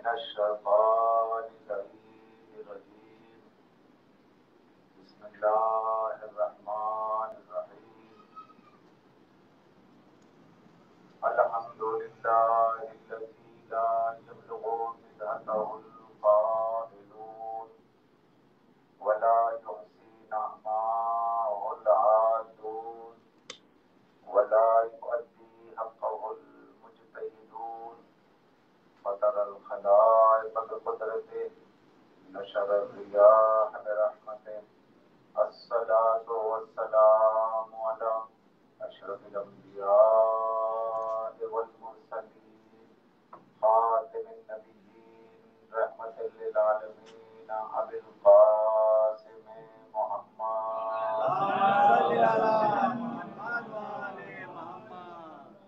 من الشیطان اللعین الرجیم بسم اللہ الرحمن الرحیم الحمد للہ الذی لا یبلغ مدحتہ القائلون ولا يحصي نعماءه العادون ولا يؤدي حقه المجتهدون فترى الخلائق بقدرته نشر الرياح برحمته الصلاة والسلام على أشرف الأنبياء والمرسلين خاتم النبيين رحمة للعالمين أبي القاسم محمد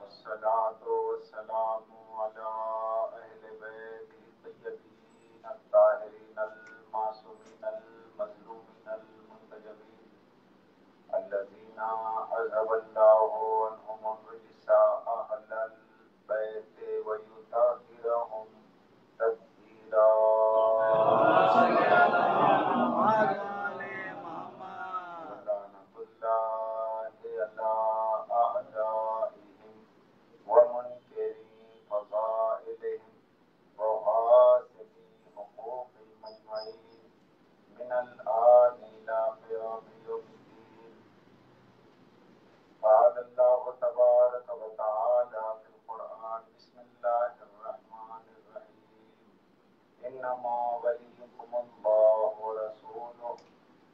والصلاة والسلام على أهل بيته الطيبين الطاهرين المعصومين المظلومين المنتجبين الذين أذهب الله عنهم الرجس أهل البيت ويطهرهم تطهيرا ولعنة الله على أعدائهم ومنكري فضائلهم وغاصبي حقوقهم أجمعين من الآن إلى قيام يوم الدين. قال الله تبارك وتعالى في القرآن بسم الله الرحمن الرحيم إنما وليكم الله ورسوله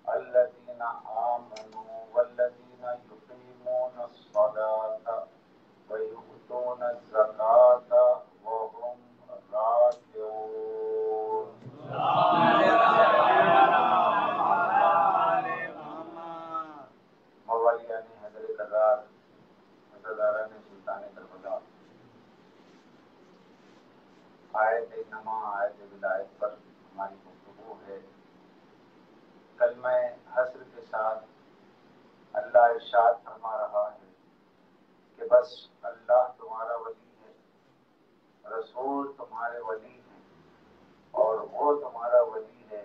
الذين آمنوا والذين يقيمون الصلاة ويؤتون الزكاة وهم راكعون. مولیان حضرت قرار حضرت سلطان کربلا آیت انما آیت ولایت پر ہماری گفتگو ہے. کلمہ حسر کے ساتھ اللہ ارشاد فرما رہا ہے کہ بس اللہ تمہارا ولی ہے، رسول تمہارے ولی ہیں، اور وہ تمہارا ولی ہے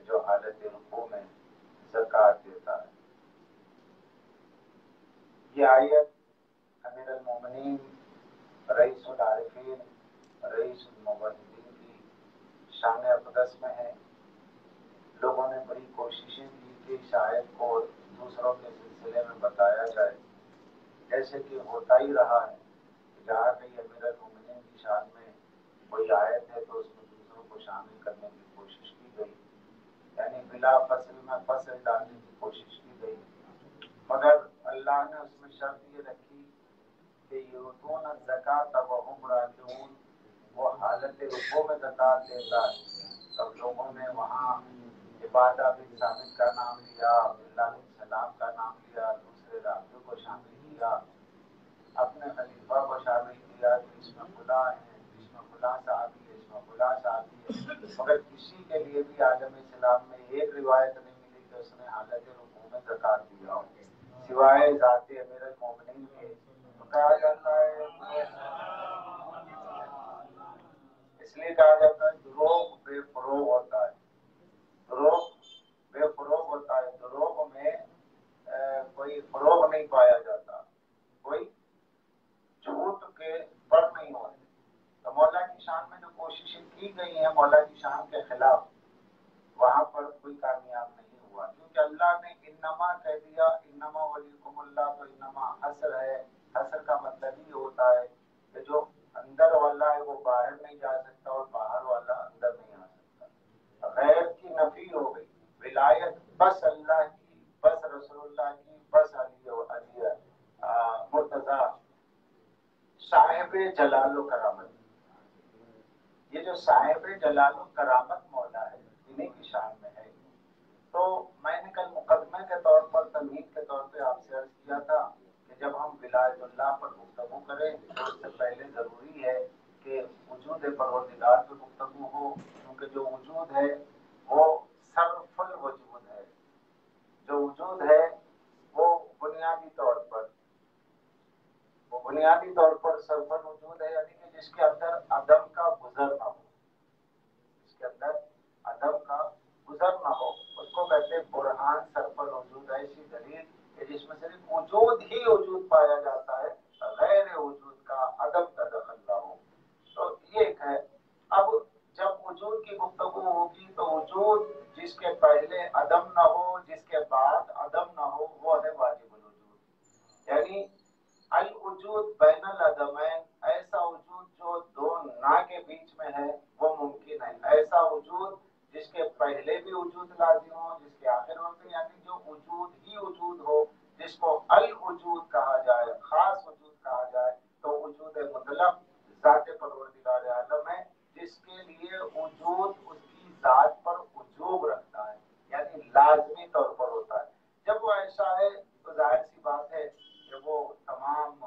جو حالت رکوع میں زکوٰۃ دیتا ہے. یہ آیت امیر المومنین رئیس العارفین رئیس الموحدین کی شان اقدس میں ہے. لوگوں نے بڑی کوششیں کی کہ اس آیت کو دوسروں کے سلسلے میں بتایا جائے، جیسے کہ ہوتا ہی رہا ہے کہ جہاں کہیں امیر المومنین کی شان میں کوئی آیت ہے تو اس میں دوسروں کو شامل کرنے کی کوشش کی گئی، یعنی بلا فصل میں فصل ڈالنے کی کوشش کی گئی. مگر اللہ نے اس میں شرط یہ رکھی کہ یؤتون الزکاۃ وہم راکعون، وہ حالت رکوع میں زکوٰۃ دیتا ہے. سب لوگوں نے وہاں عبادہ بن ثابت کا نام لیا، عبداللہ بن سلام کا نام لیا، دوسرے راویوں کو شامل کیا، اپنے خلیفہ کو شامل کیا کہ اس میں خدا ہے، اس میں خدا صحابی ہے، اس میں خدا صحابی ہے. مگر کسی کے لیے بھی عالم اسلام میں ایک روایت نہیں ملی کہ اس نے حالت رکوع میں زکوٰۃ دیا ہو سوائے ذات امیر المومنین کے. تو کہا جاتا ہے، اس لیے کہا جاتا ہے دروغ بے فروغ ہوتا ہے، دروغ بے فروغ ہوتا ہے. دروغ میں کوئی فروغ نہیں پایا جاتا، کوئی جھوٹ کے بڑھ نہیں ہوتے. تو مولا کی شان میں جو کوششیں کی گئی ہیں مولا کی شان کے خلاف، وہاں پر کوئی کامیاب نہیں ہوا، کیونکہ اللہ نے انما کہہ دیا. انما ولیکم اللہ تو انما حسر ہے. حسر کا مطلب یہ ہوتا ہے کہ جو اندر والا ہے وہ باہر نہیں جا سکتا اور باہر والا اندر نہیں آ سکتا. غیر کی نفی ہو گئی. ولایت بس اللہ کی، بس رسول اللہ کی، بس علی مرتضیٰ صاحب جلال و کرامت. یہ جو صاحب جلال و کرامت مولا ہے انہیں کی شان میں ہے. تو میں نے کل مقدمے کے طور پر تمہید کے طور پہ آپ سے عرض کیا تھا کہ جب ہم ولایت اللہ پر گفتگو کریں تو اس سے پہلے ضروری ہے کہ وجود پروردگار پہ گفتگو ہو، کیونکہ جو وجود ہے وہ صرف الوجود ہے. جو وجود ہے وہ بنیادی طور پر صرف الوجود ہے، یعنی کہ جس کے اندر عدم کا گزر نہ ہو. جس کے پہلے عدم نہ ہو، جس کے بعد عدم نہ ہو، وہ ہے واجب الوجود. یعنی الوجود بین العدمین، ایسا وجود جو دو نہ کے بیچ میں ہے وہ ممکن ہے. ایسا وجود جس کے پہلے بھی وجود لازم ہو، جس کے آخر میں بھی، یعنی جو وجود ہی وجود ہو، جس کو الوجود کہا جائے، خاص وجود کہا جائے، تو وجود مطلق ذات پروردگار عالم ہے، جس کے لیے وجود اس کی ذات پر وجوب رکھتا ہے، یعنی لازمی طور پر ہوتا ہے. جب وہ ایسا ہے تو ظاہر سی بات ہے کہ وہ تمام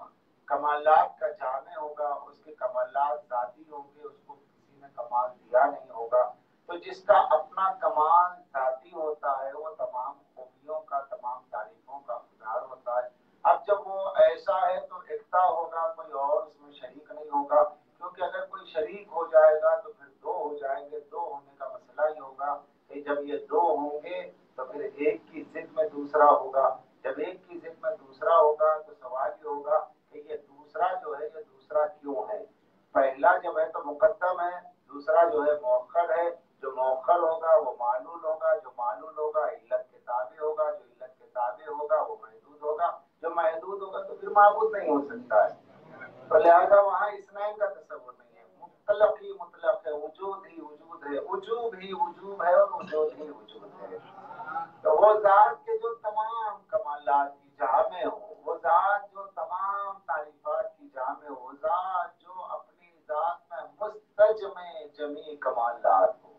کمالات کا جامع ہوگا، اس کے کمالات ذاتی ہوں گے، اس کو کسی نے کمال دیا نہیں ہوگا. تو جس کا اپنا کمال ذاتی ہوتا ہے وہ تمام خوبیوں کا، تمام تعریفوں کا مظہر ہوتا ہے. اب جب وہ ایسا ہے تو ایکتا ہوگا، کوئی اور اس میں شریک نہیں ہوگا، کیونکہ اگر کوئی شریک ہو جائے گا تو پھر دو ہو جائیں گے. دو ہونے کا مسئلہ ہی ہوگا کہ جب یہ دو ہوں گے تو پھر ایک کی ضد میں دوسرا ہوگا. جب ایک کی ضد میں دوسرا ہوگا تو سوال یہ ہوگا کہ یہ دوسرا جو ہے یہ دوسرا کیوں ہے. پہلا جب ہے تو مقدم ہے، دوسرا جو ہے مؤخر ہے. جو مؤخر ہوگا وہ معلول ہوگا، جو معلول ہوگا علت کے تابع ہوگا، جو علت کے تابع ہوگا وہ محدود ہوگا، جو محدود ہوگا تو پھر معبود نہیں ہو سکتا ہے. تو لہذا وہاں اثنین کا تصور نہیں ہے، مطلق ہی مطلق ہے، وجود ہی وجود ہے، وجوب ہی وجوب ہے اور وجود ہی وجود ہے. تو وہ ذات کے جو تمام کمالات کی جامع ہو، وہ ذات جو تمام تعریفات کی جامع ہو، ذات جو اپنی ذات میں مستجمع جمیع کمالات ہو،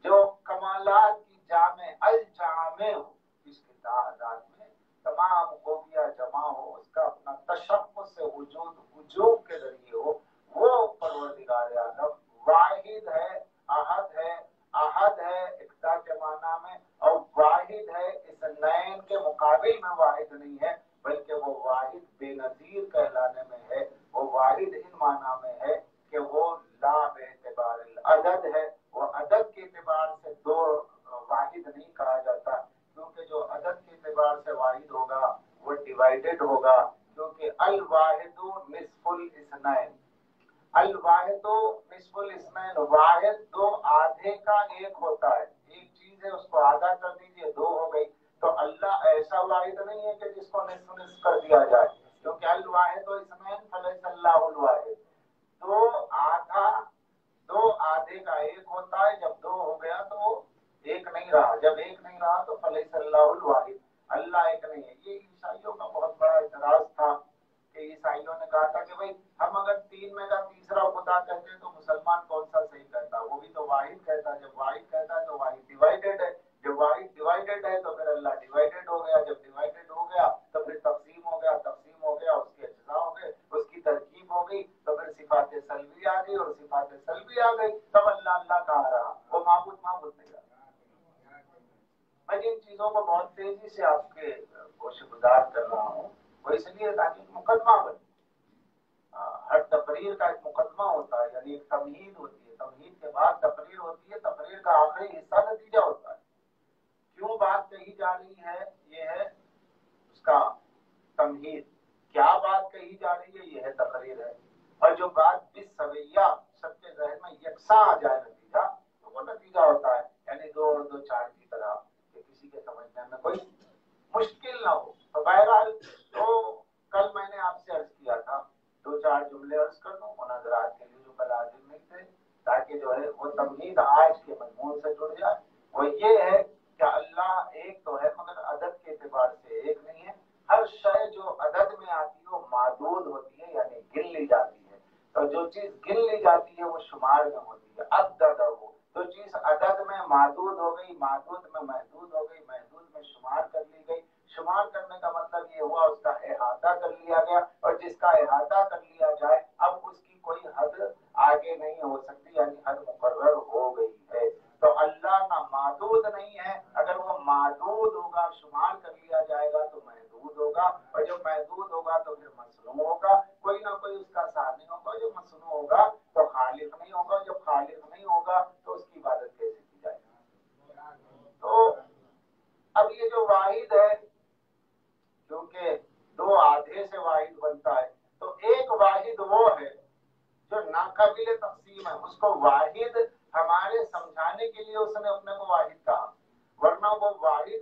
جو کمالات کی جامع الجامع ہو، جس کے ذات میں تمام خوبیاں جمع ہو، اس کا اپنا تشخص سے وجود وجوب کے ذریعے ہو، وہ پروردگار عالم واحد ہے، احد ہے. احد ہے اقتا کے معنی میں، اور واحد ہے اثنین کے مقابل میں واحد نہیں ہے، بلکہ وہ واحد بے نظیر کہلانے میں ہے. وہ واحد ان معنی میں ہے کہ وہ لا بے اعتبار العدد ہے، وہ عدد کے اعتبار سے دو واحد نہیں کہا جاتا، کیونکہ جو عدد کے اعتبار سے واحد ہوگا وہ ڈیوائیڈڈ ہوگا، کیونکہ الواحد نصف الاثنین. الواحد نصف الاثنین، واحد دو آدھے کا ایک ہوتا ہے. ایک چیز ہے اس کو آدھا کر دیجئے، دو ہو گئی. تو اللہ ایسا واحد نہیں ہے کہ جس کو نصف نصف کر دیا جائے، کیونکہ الواحد اثنین فلیس اللہ الواحد. دو آدھا، دو آدھے کا ایک ہوتا ہے، جب دو ہو گیا تو وہ ایک نہیں رہا، جب ایک نہیں رہا تو فلیس اللہ الواحد، اللہ ایک نہیں ہے. یہ عیسائیوں کا بہت بڑا اعتراض تھا کہ عیسائیوں نے کہا تھا کہ بھئی ہم اگر تین میں کا تیسرا خدا کہتے تو مسلمان کون سا صحیح کہتا، وہ بھی تو واحد کہتا. جب واحد کہتا ہے تو واحد ڈیوائیڈڈ ہے، جب واحد ڈیوائیڈڈ ہے تو پھر اللہ ڈیوائیڈڈ ہو گیا، جب ڈیوائیڈڈ ہو گیا تو پھر تقسیم ہو گیا، تقسیم ہو گیا، اس کے اجزاء ہو گئے، اس کی ترکیب ہو گئی، تو پھر صفات سلبی آ گئی اور صفات سلبی آ گئی، تب اللہ اللہ کہا رہا، وہ معبود معبود نہیں رہا. میں جن چیزوں کو بہت تیزی سے آپ کے گوش گزار کر رہا ہوں وہ اس لیے تاکہ مقدمہ بنے. ہر تقریر کا ایک مقدمہ ہوتا ہے، یعنی ایک تمہید ہوتی ہے، تمہید کے بعد تقریر ہوتی ہے، تقریر کا آخری حصہ نتیجہ ہوتا ہے. کیوں بات کہی جا رہی ہے یہ ہے اس کا تمہید، کیا بات کہی جا رہی ہے یہ ہے تقریر ہے. اور جو بات بالسویہ سب کے ذہن میں یکساں آ جائے نتیجہ، تو وہ نتیجہ ہوتا ہے. یعنی دو اور دو چار کی طرح کہ کسی کے سمجھنے میں کوئی مشکل نہ ہو. تو بہرحال تو کل میں نے آپ سے عرض کیا تھا، دو چار جملے عرض کر دوں مناظرات کے لیے جو کل حاضر نہیں تھے، تاکہ جو ہے وہ تمہید آج کے مضمون سے جڑ جائے. وہ یہ ہے کہ اللہ ایک تو ہے مگر عدد کے اعتبار سے ایک نہیں ہے. ہر شے جو عدد میں آتی ہے وہ معدود ہوتی ہے، یعنی گن لی جاتی ہے. تو جو چیز گن لی جاتی ہے وہ شمار میں ہوتی ہے، عدد ہو. جو چیز عدد میں معدود ہو گئی، معدود میں محدود ہو گئی، محدود میں شمار کر لی گئی. شمار کرنے کا مطلب یہ ہوا اس کا احاطہ کر لیا گیا، اور جس کا احاطہ کر لیا جائے اب اس کی کوئی حد آگے نہیں ہو سکتی، یعنی حد مقرر ہو گئی ہے. تو اللہ نہ معدود نہیں ہے، اگر وہ معدود ہوگا شمار کر لیا جائے گا تو محدود ہوگا، اور جب محدود ہوگا تو پھر مصنوع ہوگا، کوئی نہ کوئی اس کا ثانی ہوگا. جو مصنوع ہوگا تو خالق نہیں ہوگا، جب خالق نہیں ہوگا تو اس کی عبادت کیسے کی جائے گی. تو اب یہ جو واحد ہے، کیونکہ دو آدھے سے واحد بنتا ہے، تو ایک واحد وہ ہے جو ناقابل تقسیم ہے. اس کو واحد ہمارے سمجھانے کے لیے اس نے اپنے کو واحد کہا. ورنہ وہ واحد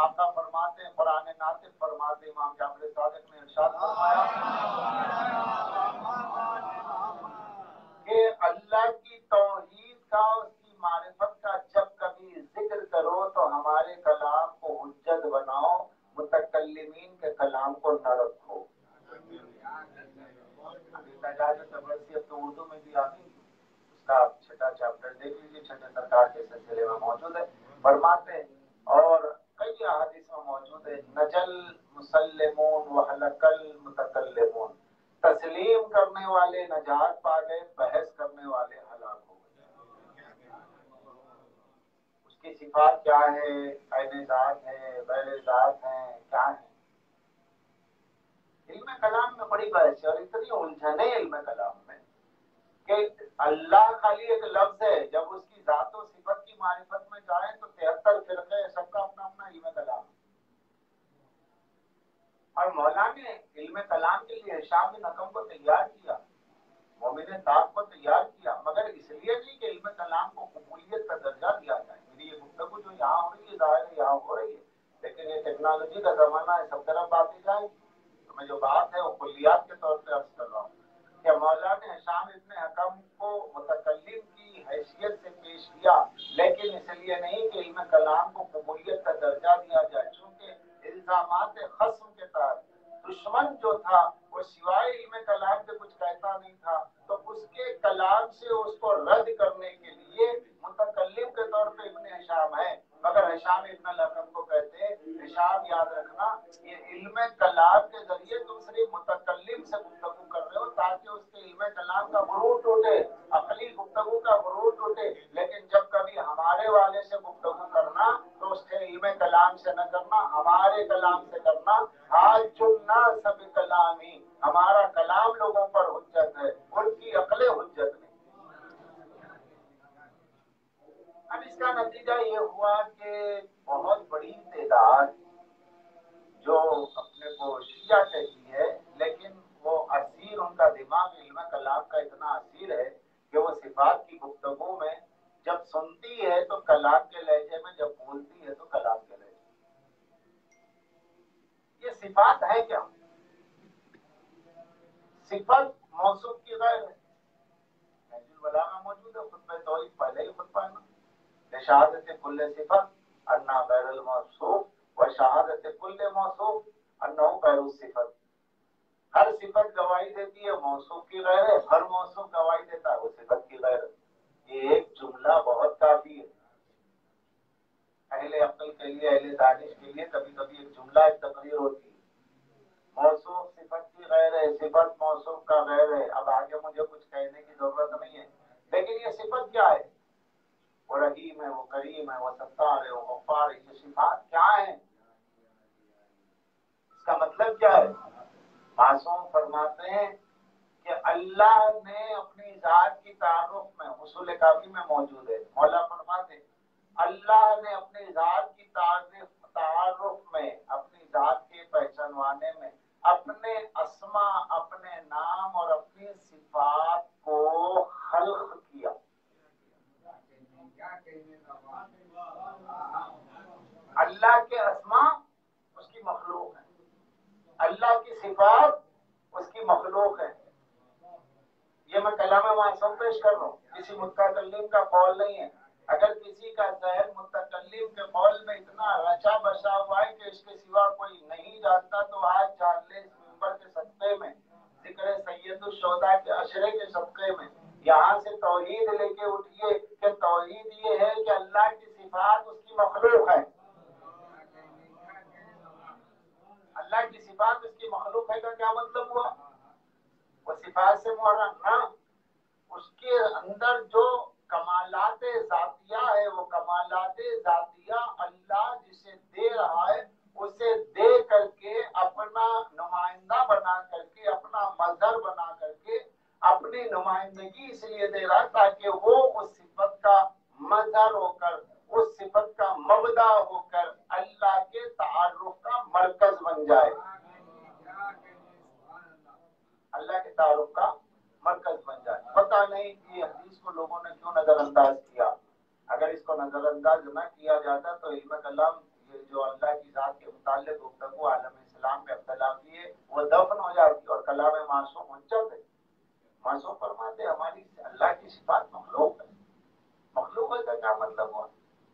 آقا فرماتے ہیں، قرآن ناطق فرماتے ہیں، امام جعفر صادق نے ارشاد فرمایا کہ اللہ کی توحید کا، اس کی معرفت کا جب کبھی ذکر کرو تو ہمارے کلام کو حجت بناؤ، متکلمین کے کلام کو نہ رکھو۔ ابھی اب تو اردو میں بھی آ گئی، اس کا چھٹا چیپٹر دیکھ لیجیے، چھٹے سرکار کے سلسلے میں موجود ہے۔ فرماتے ہیں اور کئی احادیث میں موجود ہے، نجل مسلمون وحلق المتکلمون، تسلیم کرنے والے نجات پا گئے، بحث کرنے والے ہلاک ہو گئے۔ اس کی صفات کیا ہے؟ عین ذات ہے، غیر ذات ہے، کیا ہے؟ علم کلام میں بڑی بحث ہے اور اتنی الجھنیں علم کلام میں کہ اللہ خالی ایک لفظ ہے، جب اس کی ذات و صفت کی معرفت میں جائیں تو 73 فرقے، سب کا اپنا اپنا علم کلام ہے۔ اور مولا نے علم کلام کے لیے ہشام بن حکم کو تیار کیا، مومن طاق کو تیار کیا، مگر اس لیے نہیں کہ علم کلام کو قبولیت کا درجہ دیا جائے۔ میری یہ گفتگو جو یہاں ہو رہی ہے ظاہر ہے یہاں ہو رہی ہے، لیکن یہ ٹیکنالوجی کا زمانہ ہے، سب طرف باتیں جائیں، تو میں جو بات ہے وہ کلیات کے طور پہ عرض کر رہا ہوں کہ مولا نے ہشام ابن حکم کو متکلم کی حیثیت سے پیش کیا، لیکن اس لیے نہیں کہ علم کلام کو قبولیت کا درجہ دیا جائے، چونکہ الزامات خصم کے تحت دشمن جو تھا وہ سوائے علم کلام کے کچھ کہتا نہیں تھا، تو اس کے کلام سے اس کو رد کرنے کے لیے متکلم کے طور پہ ابن ہشام ہے، مگر ہشام ابن الحکم کو کہتے ہیں ہشام یاد رکھنا یہ علم کلام کے ذریعے تم صرف متکلم سے گفتگو کر رہے ہو تاکہ اس کے علم کلام کا غرور ٹوٹے، عقلی گفتگو کا غرور ٹوٹے، لیکن جب کبھی ہمارے والے سے گفتگو کرنا تو اس کے علم کلام سے نہ کرنا، ہمارے کلام سے کرنا۔ حاج الناس بکلامی، ہمارا کلام لوگوں پر حجت ہے، ان کی عقلیں حجت نہیں۔ اب اس کا نتیجہ یہ ہوا کہ بہت بڑی تعداد جو اپنے کو شیعہ کہتی ہے، لیکن وہ اسیر، ان کا دماغ علم کلام کا اتنا اسیر ہے کہ وہ صفات کی گفتگو میں جب سنتی ہے تو کلام کے لہجے میں، جب بولتی ہے تو کلام کے لہجے میں۔ یہ صفات ہے کیا؟ صفت موصوف کی غیر ہے، نہج البلاغہ میں موجود ہے، خطبہ توحید پہلے ہی خطبہ ہے نا، شہادت کل صفت انا غیر الموصوف و شہادت کل موصوف انہ غیر الصفت۔ ہر صفت گواہی دیتی ہے موصوف کی غیر ہے، ہر موصوف گواہی دیتا ہے وہ صفت کی غیر ہے۔ یہ ایک جملہ بہت کافی ہے اہل عقل کے لیے، اہل دانش کے لیے۔ کبھی کبھی ایک جملہ، ایک تقریر ہوتی ہے، موصوف صفت کی غیر ہے، صفت موصوف کا غیر ہے۔ اب آگے مجھے کچھ کہنے کی ضرورت نہیں ہے، لیکن یہ صفت کیا ہے؟ وہ رحیم ہے، وہ کریم ہے، وہ ستار ہے، وہ غفار ہے۔ یہ صفات کیا ہیں؟ اس کا مطلب کیا ہے؟ معصوم فرماتے ہیں کہ اللہ نے اپنی ذات کی تعارف میں، اصول کافی میں موجود ہے، مولا فرماتے ہیں اللہ نے اپنی ذات کی تعارف میں، اپنی ذات کے پہچانوانے میں اپنے اسما، اپنے نام اور اپنی صفات کو خلق کیا۔ اللہ کے اسما اس کی مخلوق ہے، اللہ کی صفات اس کی مخلوق ہے۔ یہ میں کلام معصوم پیش کر رہا ہوں، کسی متکلم کا قول نہیں ہے۔ اگر کسی کا ذہن متکلم کے قول میں اتنا رچا بسا ہوا ہے کہ اس کے سوا کوئی نہیں جانتا، تو آج جان لے اس منبر کے صدقے میں، ذکر سید الشہداء کے عشرے کے صدقے میں، یہاں سے توحید لے کے اٹھیے کہ توحید یہ ہے کہ اللہ کی صفات اس کی مخلوق ہے۔ اللہ کی صفات اس کی مخلوق ہے کا کیا مطلب ہوا؟ وہ صفات سے محرم نہ، اس کے اندر جو کمالات ذاتیہ ہے، وہ کمالات ذاتیہ اللہ جسے دے رہا ہے اسے دے کر کے، اپنا نمائندہ بنا کر کے، اپنا مظہر بنا کر کے، اپنی نمائندگی اس لیے دے رہا ہے تاکہ وہ اس صفت کا مظہر ہو کر، اس صفت کا مبدا ہو کر اللہ کے تعارف کا مرکز بن جائے، اللہ کے تعارف کا مرکز بن جائے۔ پتہ نہیں کہ یہ حدیث کو لوگوں نے کیوں نظر انداز کیا۔ اگر اس کو نظر انداز نہ کیا جاتا تو علم کلام، یہ جو اللہ کی ذات کے متعلق گفتگو عالم اسلام میں ابتلا کی ہے وہ دفن ہو جاتی اور کلام معصوم حجت ہے. معصوم فرماتے ہماری اللہ کی صفات مخلوق ہے. مخلوق کا کیا مطلب ہوا؟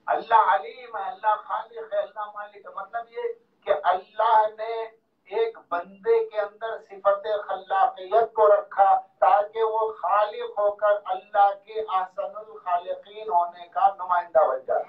اللہ علیم ہے، اللہ خالق ہے، اللہ مالک ہے. مطلب یہ کہ اللہ نے ایک بندے کے اندر صفت خلاقیت کو رکھا تاکہ وہ خالق ہو کر اللہ کے احسن الخالقین ہونے کا نمائندہ بن جائے.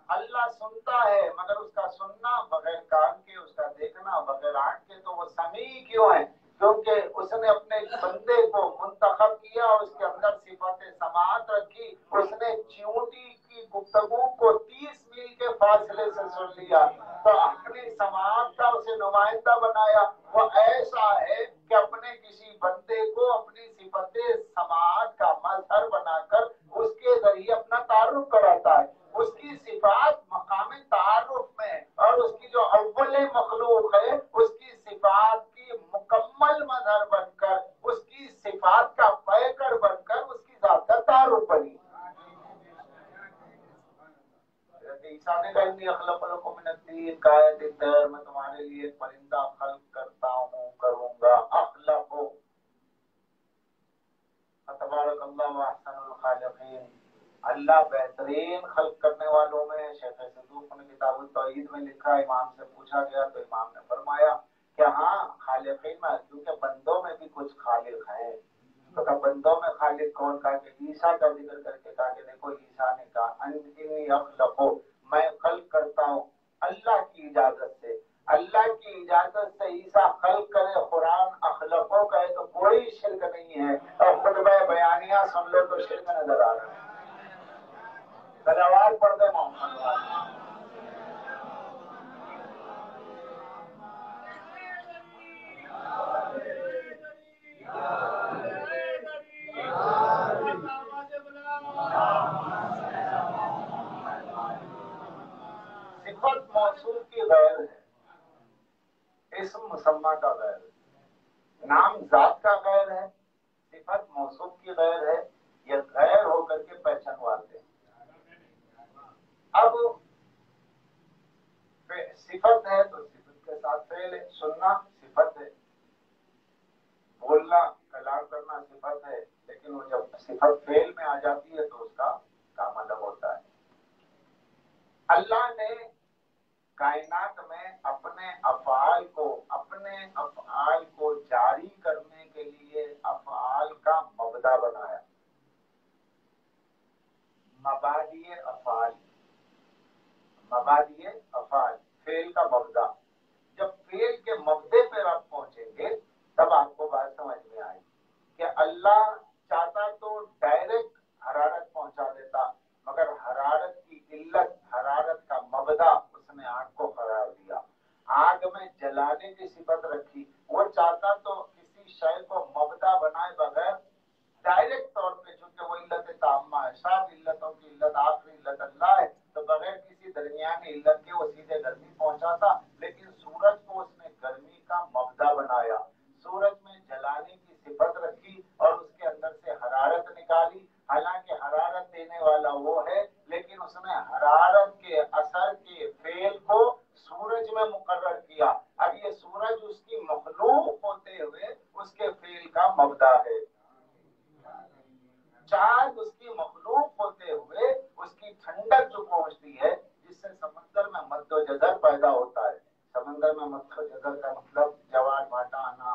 اللہ سنتا ہے مگر اس کا سننا بغیر کان کے، اس کا دیکھنا بغیر آنکھ کے. تو وہ سمیع کیوں ہے؟ کیونکہ اس نے اپنے بندے کو منتخب کیا اور اس کے اندر صفت سماعت رکھی. اس نے چیونٹی کی گفتگو کو 30 میل کے فاصلے سے سن لیا تو اپنی سماعت کا اسے نمائندہ بنایا. وہ ایسا ہے کہ اپنے کسی بندے کو اپنی صفت سماعت کا مظہر بنا کر اس کے ذریعے اپنا تعارف کراتا ہے. اس کی صفات مقام تعارف میں اور اس کی جو اول مخلوق ہے اس کی صفات کی مکمل مظہر بن کر، اس کی صفات کا پیکر بن کر اس کی ذات کا تعارف بنی. عیسیٰ نے کہا انی اخلق لکم من الطین کآیت الطیر، میں تمہارے لیے ایک پرندہ خلق کرتا ہوں، کروں گا. اخلق تبارک اللہ احسن الخالقین. اللہ بہترین خلق کرنے والوں میں. شیخ صدوق نے کتاب التوحید میں لکھا، امام سے پوچھا گیا تو امام نے فرمایا کہ ہاں خالقین میں، کیونکہ بندوں میں بھی کچھ خالق ہیں. تو کہ بندوں میں خالق کون؟ کہا کہ عیسیٰ کا ذکر کر کے کہا کہ دیکھو عیسیٰ نے کہا انی اخلق، میں خلق کرتا ہوں اللہ کی اجازت سے. اللہ کی اجازت سے عیسیٰ خلق کرے، قرآن اخلقوں کہے تو کوئی شرک نہیں ہے. اور خطبہ بیانیہ سن لو تو شرک نظر آ رہا ہے. صلوات پڑھ دے محمد. صفت موصوف کی غیر ہے، اسم مسمہ کا غیر ہے، نام ذات کا غیر ہے، صفت موصوف کی غیر ہے. یہ غیر ہو کر کے پہچانواتے ہیں. اب صفت ہے تو صفت کے ساتھ فعل ہے. سننا صفت ہے، بولنا کلام کرنا صفت ہے، لیکن وہ جب صفت فعل میں آ جاتی ہے تو اس کا کام الگ ہوتا ہے. اللہ نے کائنات میں اپنے افعال کو جاری کرنے کے لیے افعال کا مبدا بنایا. مبادئ افعال فعل کا مبدا. جب فعل کے مبدے پر آپ پہنچیں گے تب آپ کو بات سمجھ میں آئے کہ اللہ چاہتا تو ڈائریکٹ حرارت پہنچا دیتا، مگر حرارت کی علت، حرارت کا مبدا اس نے آگ کو قرار دیا. آگ میں جلانے کی صفت رکھی. وہ چاہتا تو کسی شے کو مبدا بنائے بغیر ڈائریکٹ طور پہ، چونکہ وہ علت تامہ ہے، سب علتوں کی علت آخری علت اللہ ہے، تو بغیر کسی درمیانی علت کے وہ سیدھے گرمی پہنچاتا. لیکن سورج کو اس نے گرمی کا مبدا بنایا، سورج میں جلانے کی صفت رکھی اور اس کے اندر سے حرارت نکالی. حالانکہ حرارت دینے والا وہ ہے، لیکن اس نے حرارت کے اثر کے فعل کو سورج میں مقرر کیا. اب یہ سورج اس کی مخلوق ہوتے ہوئے اس کے فعل کا مبدا ہے. چاند اس کی مخلوق ہوتے ہوئے اس کی ٹھنڈک جو پہنچتی ہے، جس سے سمندر میں مد و جزر پیدا ہوتا ہے. سمندر میں مد و جزر کا مطلب جوار بھاٹا آنا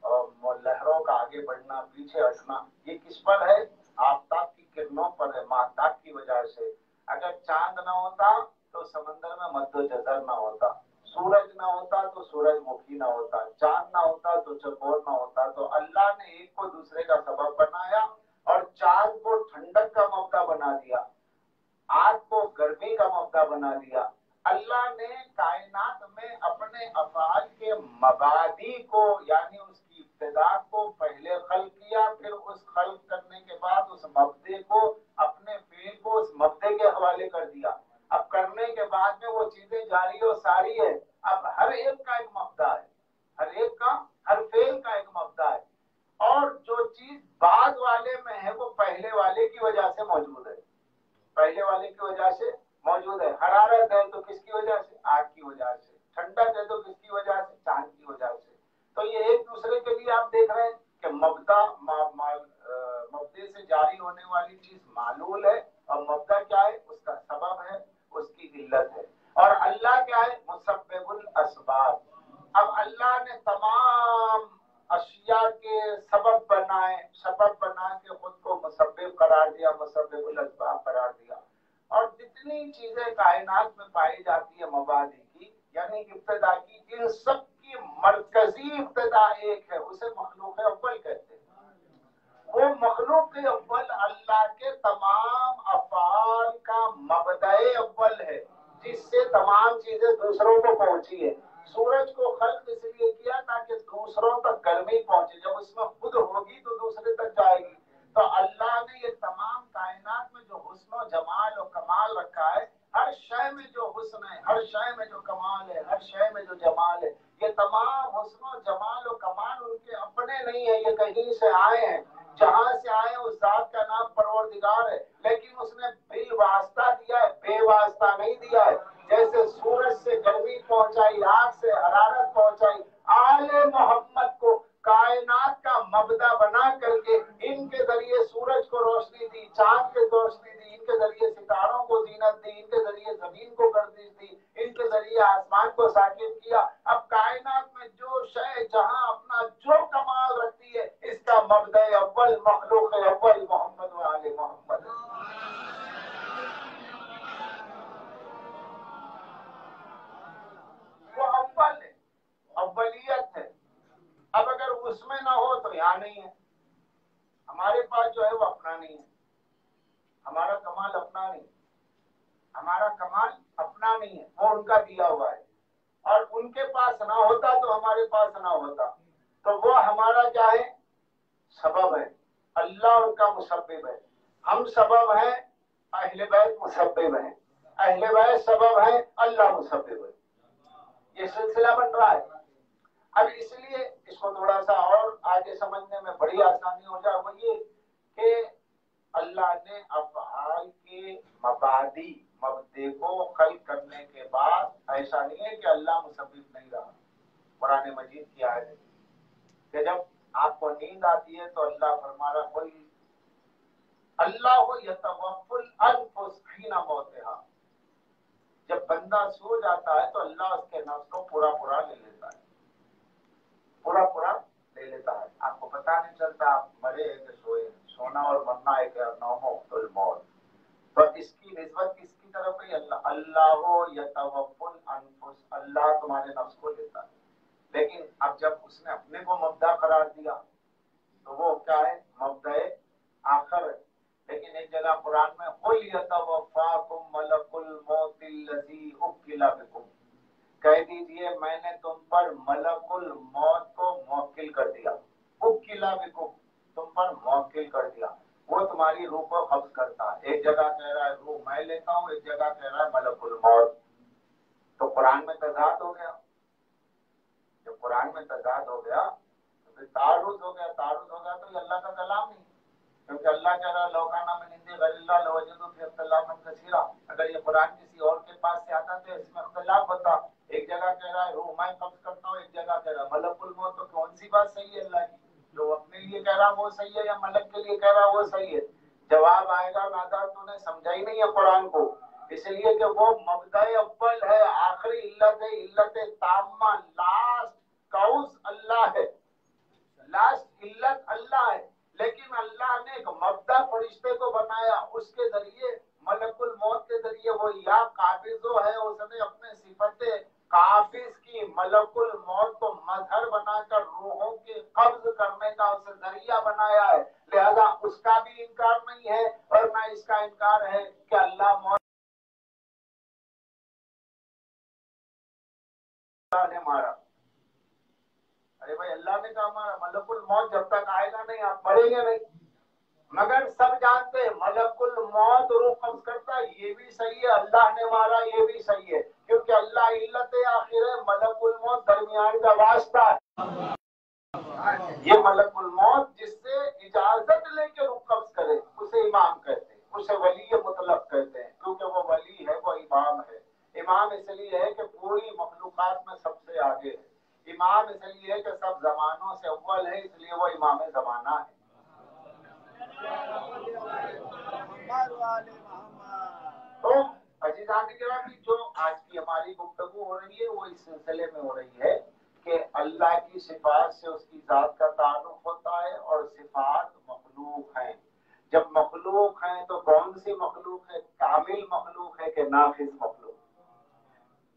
اور لہروں کا آگے بڑھنا پیچھے ہٹنا. یہ کس پر ہے؟ آفتاب کی کرنوں پر ہے، مہتاب کی وجہ سے. اگر چاند نہ ہوتا تو سمندر میں مد و جزر نہ ہوتا، سورج نہ ہوتا تو سورج مکھی نہ ہوتا، چاند نہ ہوتا تو چکور نہ ہوتا. تو اللہ نے ایک کو دوسرے کا سبب بنایا اور چاند کو ٹھنڈک کا موقع بنا دیا، آگ کو گرمی کا موقع بنا دیا. اللہ نے کائنات میں اپنے افعال کے مبادی کو، یعنی اس کی ابتدا کو پہلے خلق کیا، پھر اس خلق کرنے کے بعد اس مبدے کو، اپنے فعل کو اس مبدے کے حوالے کر دیا. اب کرنے کے بعد میں وہ چیزیں جاری و ساری ہے. اب ہر ایک کا ایک مبدا ہے، ہر ایک کا، ہر فعل کا ایک مبدا ہے. اور جو چیز بعد والے میں ہے وہ پہلے والے کی وجہ سے موجود ہے. پہلے والے کی وجہ سے موجود ہے. حرارت ہے تو کس کی وجہ سے؟ آگ کی وجہ سے. ٹھنڈک ہے تو کس کی وجہ سے؟ چاند کی وجہ سے. تو یہ ایک دوسرے کے لیے آپ دیکھ رہے ہیں کہ مبدے سے جاری ہونے والی چیز معلول ہے، اور مبدا کیا ہے؟ اس کا سبب ہے، اس کی علت ہے. اور اللہ کیا ہے؟ مسبب الاسباب. اب اللہ نے تمام اشیاء کے سبب بنائے، سبب بنا کے خود کو مسبب قرار دیا، مسبب الاسباب قرار دیا. اور جتنی چیزیں کائنات میں پائی جاتی ہے مبادی کی، یعنی ابتدا کی، ان سب کی مرکزی ابتدا ایک ہے، اسے مخلوق اول کہتے ہیں. وہ مخلوق اول اللہ کے تمام افعال کا مبدأ اول ہے، جس سے تمام چیزیں دوسروں کو پہنچی ہے. سورج کو خلق اس لیے کیا تاکہ دوسروں تک گرمی پہنچے، جب اس میں خود ہوگی تو دوسرے تک جائے گی. تو اللہ نے یہ تمام کائنات میں جو حسن و جمال و کمال رکھا ہے، ہر شے میں جو حسن ہے، ہر شے میں جو کمال ہے، ہر شے میں جو جمال ہے، یہ تمام حسن و جمال و کمال ان کے اپنے نہیں ہے، یہ کہیں سے آئے ہیں. جہاں سے آئے اس ذات کا نام پروردگار ہے، لیکن اس نے بال واسطہ دیا ہے، بے واسطہ نہیں دیا ہے. جیسے سورج سے گرمی پہنچائی، آگ سے حرارت پہنچائی، آل محمد کو کائنات کا مبدا بنا کر کے ان کے ذریعے سورج کو روشنی دی، چاند کے روشنی دی، ان کے ذریعے ستاروں کو زینت دی، ان کے ذریعے زمین کو گردش دی، ان کے ذریعے آسمان کو ساکن کیا. اب کائنات میں جو شے جہاں اپنا جو کمال رکھتی ہے، اس کا مبدأ اول مخلوق اول محمد و آل محمد. وہ اول ہے، اولیت ہے. اب اگر اس میں نہ ہو تو یہاں نہیں ہے. ہمارے پاس جو ہے وہ اپنا نہیں ہے، ہمارا کمال اپنا نہیں، ہمارا کمال اپنا نہیں ہے، وہ ان کا دیا ہوا ہے. اور ان کے پاس نہ ہوتا تو ہمارے پاس نہ ہوتا. تو وہ ہمارا کیا ہے؟ سبب ہے. اللہ ان کا مسبب ہے. ہم سبب ہیں، اہل بیت مسبب ہیں. اہل بیت سبب ہیں، اللہ مسبب ہے. یہ سلسلہ بن رہا ہے. اب اس لیے اس کو تھوڑا سا اور آگے سمجھنے میں بڑی آسانی ہو جائے. وہ یہ کہ اللہ نے افعال کے مبادی، مبدے کو خلق کرنے کے بعد ایسا نہیں ہے کہ اللہ مسبب نہیں رہا. قرآن مجید کی آیت ہے کہ جب آپ کو نیند آتی ہے تو اللہ فرما رہا کوئی اللہ یتوفی الانفس حین موتها. جب بندہ سو جاتا ہے تو اللہ اس کے نفس کو پورا لے لیتا ہے، پورا لے لیتا ہے. آپ کو پتہ نہیں چلتا آپ مرے ہیں کہ سوئے. سونا اور مرنا ایک نوم الموت. تو اس کی نسبت کس کی طرف ہے؟ اللہ یتوفی الانفس، اللہ تمہارے نفس کو لیتا ہے. لیکن اب جب اس نے اپنے کو مبدا قرار دیا تو وہ کیا ہے؟ مبدأ آخر ہے. لیکن ایک جگہ قرآن میں قل یتوفاکم ملک الموت الذی وکل بکم، کہہ دیجئے میں نے تم پر ملک الموت کو موکل کر دیا. وکل بکم، تم پر موکل کر دیا. وہ تمہاری روح کو قبض کرتا ہے. ایک جگہ کہہ رہا ہے روح میں لیتا ہوں، ایک جگہ کہہ رہا ہے ملک الموت. تو قرآن میں تضاد ہو گیا. جب قرآن میں تضاد ہو گیا تو پھر تعارض ہو گیا. تو یہ اللہ کا کلام نہیں، کیونکہ اللہ کہہ رہا ہے لو کان من عند غیر اللہ لوجدوا فیہ اختلافا کثیرا. اگر یہ قرآن کسی اور کے پاس سے آتا تو اس میں اختلاف ہوتا. ایک جگہ کہہ رہا ہے روح میں قبض کرتا ہوں، ایک جگہ کہہ رہا ہے ملک الموت. تو کون سی بات صحیح ہے اللہ کی؟ جو اپنے لیے کہہ رہا وہ صحیح ہے یا ملک کے لیے کہہ رہا وہ صحیح ہے؟ جواب آئے گا نادان تو نے سمجھا ہی نہیں ہے قرآن کو. اس لیے کہ وہ مبدأ اول ہے، آخری علت ہے، علت تامہ، لاسٹ کاؤز اللہ ہے، لاسٹ علت اللہ ہے. لیکن اللہ نے ایک مبدا فرشتے کو بنایا، اس کے ذریعے ملک الموت کے ذریعے وہ یا قابض ہے، اس نے اپنے صفت قابض کی ملک الموت کو مظہر بنا کر روحوں کے قبض کرنے کا اسے ذریعہ بنایا ہے. لہذا اس کا بھی انکار نہیں ہے اور نہ اس کا انکار ہے کہ اللہ موت نے مارا. ارے بھائی اللہ نے کہا مارا. ملک الموت جب تک آئے گا نہیں آپ مریں گے نہیں. مگر سب جانتے ہیں ملک الموت روح قبض کرتا ہے، یہ بھی صحیح ہے. اللہ نے مارا، یہ بھی صحیح ہے، کیونکہ اللہ علت آخر ہے، ملک الموت درمیان کا واسطہ ہے. یہ ملک الموت جس سے اجازت لے کے روح قبض کرے اسے امام کہتے ہیں، اسے ولی مطلق کہتے ہیں. تو عزیزان کرام، جو آج کی ہماری گفتگو ہو رہی ہے وہ اس سلسلے میں ہو رہی ہے کہ اللہ کی صفات سے اس کی ذات کا تعلق ہوتا ہے، اور صفات مخلوق ہیں۔ جب مخلوق ہیں تو کون سی مخلوق ہے؟ کامل مخلوق ہے کہ ناقص مخلوق؟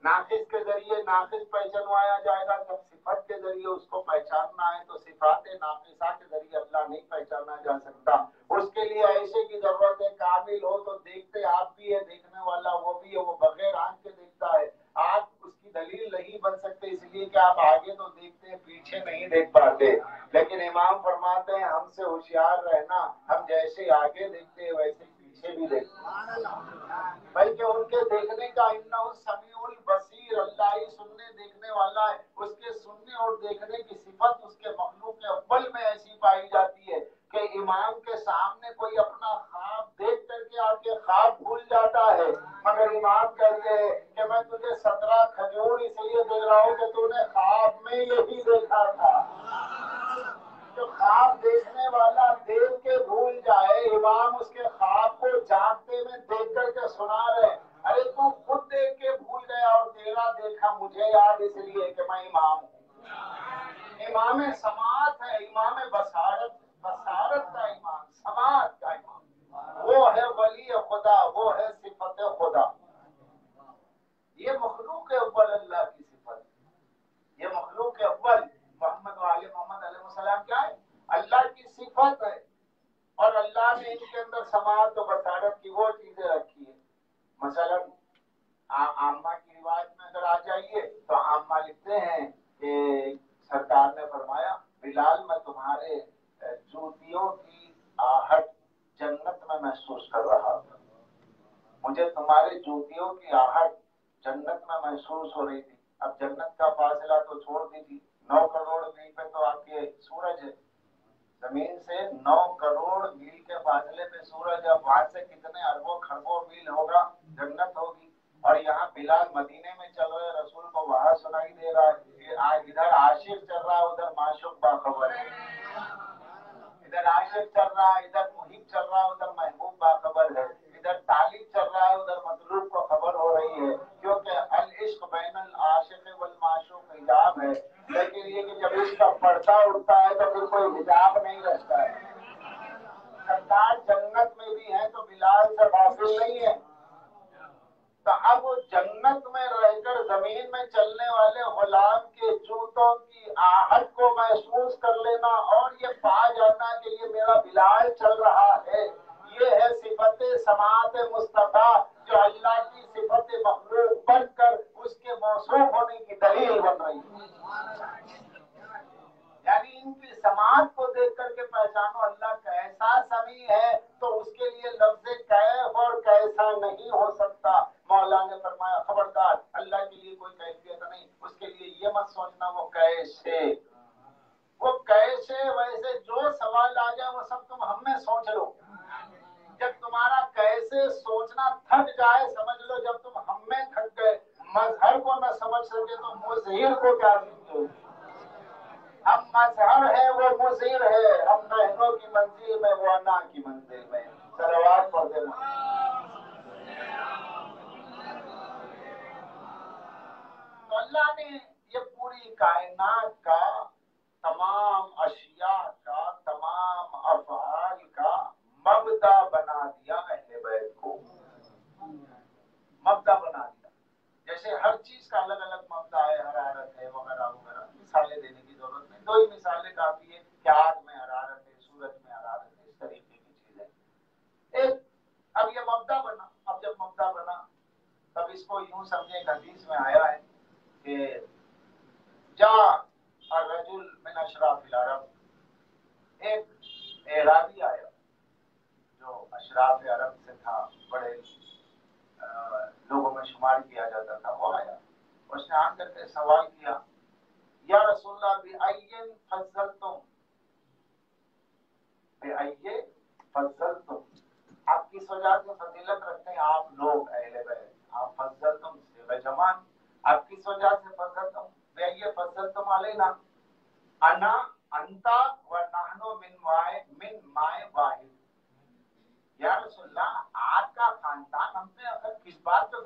ناقص کے ذریعے ناقص پہچانوایا جائے گا، جب صفت کے ذریعے اس کو پہچاننا ہے تو صفات ناقصہ کے ذریعے اللہ نہیں پہچانا جا سکتا۔ اس کے لیے ایسے کی ضرورت ہے، کامل ہو تو دیکھتے آپ بھی ہے، دیکھنے والا وہ بھی ہے، وہ بغیر آنکھ کے دیکھتا ہے۔ آپ اس کی دلیل نہیں بن سکتے، اس لیے کہ آپ آگے تو دیکھتے ہیں، پیچھے نہیں دیکھ پاتے۔ لیکن امام فرماتے ہیں ہم سے ہوشیار رہنا، ہم جیسے آگے دیکھتے ہیں ویسے پیچھے بھی دیکھتے ہیں، بلکہ ان کے دیکھنے کا انہ سمیع البصیر، اللہ ہی سننے دیکھنے والا ہے۔ اس کے سننے اور دیکھنے کی صفت اس کے مخلوق اول میں ایسی پائی جاتی ہے کہ امام کے سامنے کوئی اپنا خواب دیکھ کر کے آ کے خواب بھول جاتا ہے، مگر امام کہتے ہیں کہ میں تجھے 17 کھجور اس لیے دے رہا ہوں کہ تو نے خواب میں یہی دیکھا تھا۔ جو خواب دیکھنے والا دیکھ کے بھول جائے، امام اس کے خواب کو جاگتے میں دیکھ کر کے سنا رہے، ارے تو خود دیکھ کے بھول گیا اور تیرا دیکھا مجھے یاد اس لیے کہ میں امام ہوں۔ امام سماعت ہے، امام بصارت، بصارت کا امام، سماعت کا امام، وہ ہے ولی خدا، وہ ہے صفت خدا۔ یہ مخلوق اول اللہ کی صفت، یہ مخلوق اول محمد وآل محمد علیہ السلام کیا ہے؟ اللہ کی صفت ہے، اور اللہ نے ان کے اندر سماعت و بصارت کی وہ چیزیں رکھی ہیں۔ مثلا عامہ کی روایت میں اگر آ جائیے تو عامہ لکھتے ہیں کہ سرکار نے فرمایا بلال میں تمہارے جوتیوں کی آہٹ جنت میں محسوس کر رہا تھا، مجھے تمہارے جوتیوں کی آہٹ جنت میں محسوس ہو رہی تھی۔ اب جنت کا فاصلہ تو چھوڑ دیجیے، 9 کروڑ میل پہ تو آپ کے سورج ہے، زمین سے 9 کروڑ میل کے فاصلے پہ سورج ہے، وہاں سے کتنے اربوں خربوں میل ہوگا، جنت ہوگی۔ اور یہاں بلال مدینے میں چل رہے، رسول کو وہاں سنائی دے رہا ہے، ادھر عاشق چل رہا ہے، ادھر معشوق باخبر ہے، ادھر عاشق چل رہا ہے، ادھر محب چل رہا ہے، ادھر محبوب باخبر ہے، ادھر طالب چل رہا ہے، ادھر مطلوب کو خبر ہو رہی ہے، کیونکہ العشق بین العاشق والمعشوق حجاب ہے۔ لیکن یہ کہ جب اس کا پردہ اڑتا ہے تو پھر کوئی حجاب نہیں رہتا ہے۔ سرکار جنت میں بھی ہے تو بلال سے غافل نہیں ہے۔ تو اب جنت میں رہ کر زمین میں چلنے والے غلام کے جوتوں کی آہٹ کو محسوس کر لینا اور یہ پا جانا کہ یہ میرا بلال چل رہا ہے، یہ ہے صفت سماعت مصطفیٰ، جو اللہ کی صفت مخلوق بن کر اس کے موصوف ہونے کی دلیل بن رہی ہے۔ یعنی ان کی سماعت کو دیکھ کر کے پہچانو اللہ کیسا سمیع ہے، تو اس کے لیے لفظ کیف اور کیسا نہیں ہو سکتا۔ مولا نے فرمایا خبردار، اللہ کے لیے کوئی کیفیت نہیں، اس کے لیے یہ مت سوچنا وہ کیسے، وہ کیسے ویسے جو سوال آ جائے وہ سب تم ہم میں سوچ لو۔ جب تمہارا کیسے سوچنا تھک جائے سمجھ لو جب تم ہم میں تھک گئے، مظہر کو نہ سمجھ سکے تو مظہر کو کیا سمجھو۔ ہم مظہر ہے وہ مظہر ہے، ہم بہنوں کی منزل میں وہ انا کی منزل میں۔ صلوات پڑھ دے۔ تو اللہ نے یہ پوری کائنات کا، تمام اشیاء کا، تمام افعال کا مبدا بنا دیا اہل بیت کو، مبدا بنا دیا۔ جیسے ہر چیز کا الگ الگ مبدا ہے، حرارت ہے وغیرہ وغیرہ، مثالیں دینے کی ضرورت نہیں، 2 ہی مثالیں کافی ہے کہ آگ میں حرارت ہے، سورج میں حرارت ہے، اس طریقے کی چیزیں ایک۔ اب یہ مبدا بنا، اب جب مبدا بنا تب اس کو یوں سمجھے، ایک حدیث میں آیا ہے کہ جاء الرجل من اشراف العرب، ایک اعرابی آیا جو اشراف عرب سے تھا، بڑے لوگوں میں شمار کیا جاتا تھا، وہ آیا، اس نے آ کر کے سوال کیا یا رسول اللہ بِأَيٍّ فَضَّلْتُمْ، بِأَيٍّ فَضَّلْتُمْ، آپ کس وجہ سے فضیلت رکھتے ہیں آپ لوگ اہل بیت، آپ فضلتم سے جمان، آپ کس وجہ سے فضلتم، بِأَيِّ فضلتم علینا، انا انتا و نحنو من مائے واحد، یا رسول اللہ آگ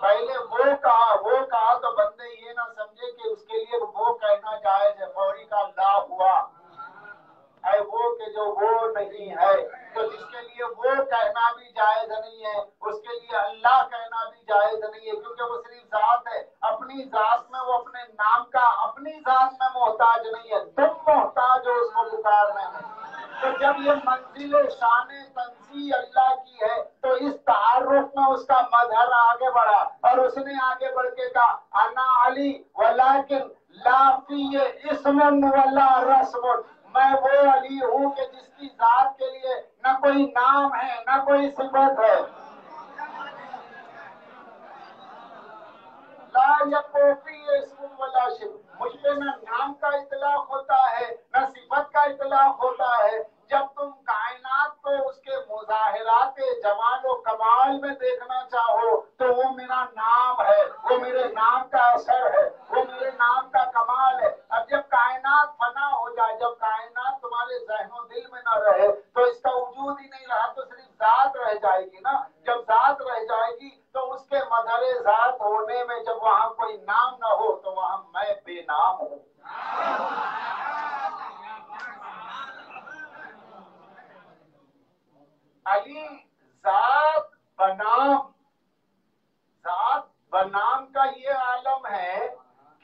پہلے وہ کہا تو بندے یہ نہ سمجھے کہ اس کے لیے وہ کہنا جائز ہے، فوری کا لا ہوا ہے وہ کہ جو وہ نہیں ہے، تو جس کے لیے وہ کہنا بھی جائز نہیں ہے اس کے لیے اللہ کہنا بھی جائز نہیں ہے، کیونکہ وہ صرف ذات ہے، اپنی ذات میں وہ اپنے نام کا اپنی ذات میں محتاج نہیں ہے، تم محتاج ہو اس کو پکارنے میں۔ تو جب یہ منزل شان تنزیہ اللہ کی ہے تو اس تعارف میں اس کا مظہر آگے بڑھا، اور اس نے آگے بڑھ کے کہا انا علی ولیکن لا فی اسم ولا رسم، میں وہ علی ہوں کہ جس کی ذات کے لیے نہ کوئی نام ہے نہ کوئی صفت ہے۔ لا یکفی اسم ولا شم، مجھ پہ نہ نام کا اطلاق ہوتا ہے نہ صفت کا اطلاق ہوتا ہے۔ جب تم کائنات کو اس کے مظاہرات جمال و کمال میں دیکھنا چاہو تو وہ میرا نام ہے، وہ میرے نام کا اثر ہے، وہ میرے نام کا کمال ہے۔ اب جب کائنات فنا ہو جائے، جب کائنات تمہارے ذہن و دل میں نہ رہے تو اس کا وجود ہی نہیں رہا، تو صرف ذات رہ جائے گی نا۔ جب ذات رہ جائے گی تو اس کے مظہر ذات ہونے میں جب وہاں کوئی نام نہ ہو تو وہاں میں بے نام ہوں۔ علی ذات بنام کا یہ عالم ہے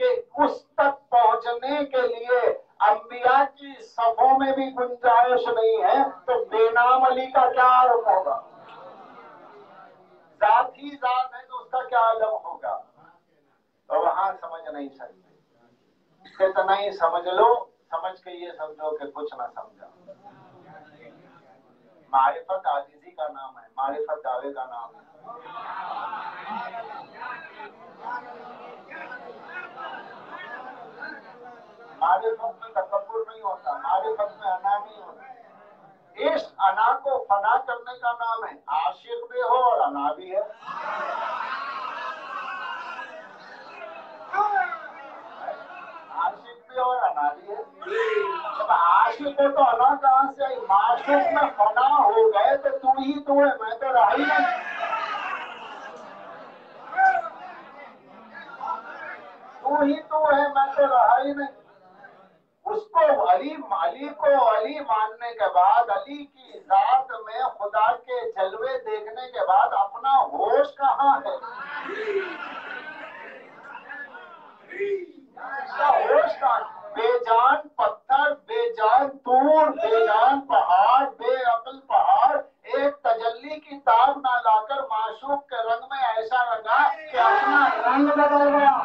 کہ اس تک پہنچنے کے لیے انبیاء کی صفوں میں بھی گنجائش نہیں ہے، تو بے نام علی کا کیا عالم ہوگا؟ ذات ہی ذات ہے تو اس کا کیا عالم ہوگا؟ تو وہاں سمجھ نہیں سکتے، اتنا ہی سمجھ لو، سمجھ کے یہ سمجھو کہ کچھ نہ سمجھا۔ معرفت عاجزی کا نام ہے، معرفت دعوے کا نام ہے۔ معرفت میں تکبر نہیں ہوتا، معرفت میں انا نہیں ہوتا۔ اس انا کو فنا کرنے کا نام ہے، عاشق بھی ہو اور انا بھی ہے۔ عاشق بھی اور انا بھی ہے۔ جب عاشق ہے تو انا کہاں سے آئی؟ معشوق میں فنا ہو گئے تو ہی تو ہے، میں تو رہا ہی نہیں۔ تو ہی تو ہے، میں تو رہا ہی نہیں۔ اس کو علی کو علی ماننے کے بعد، علی کی ذات میں خدا کے جلوے دیکھنے کے بعد اپنا ہوش کہاں ہے؟ اس کا ہوش کہاں؟ بے جان پتھر، بے جان طور، بے جان پہاڑ، بے عقل پہاڑ ایک تجلی کی تاب نہ لا کر معشوق کے رنگ میں ایسا رنگا کہ اپنا رنگ بدل گیا،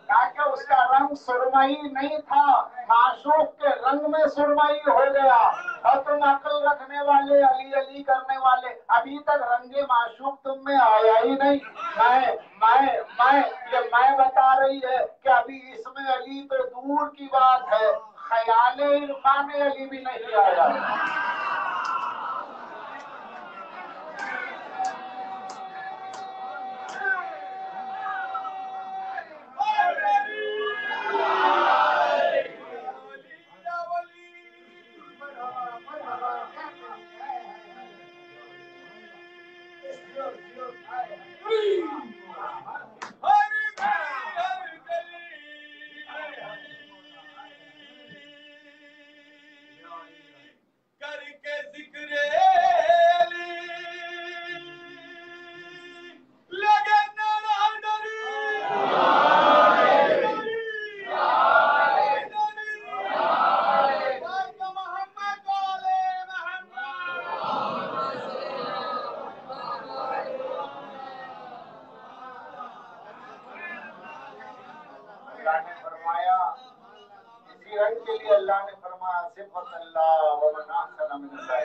تاکہ اس کا رنگ سرمئی نہیں تھا، معشوق کے رنگ میں سرمئی ہو گیا۔ اور تم عقل رکھنے والے، علی علی کرنے والے، ابھی تک رنگ معشوق تم میں آیا ہی نہیں۔ یہ میں بتا رہی ہے کہ ابھی اس میں علی تو دور کی بات ہے، خیال عرفان علی بھی نہیں آیا۔ اللہ نے فرمایا، اسی رنگ کے لیے اللہ نے فرمایا صفت اللہ ومن احسن من اللہ۔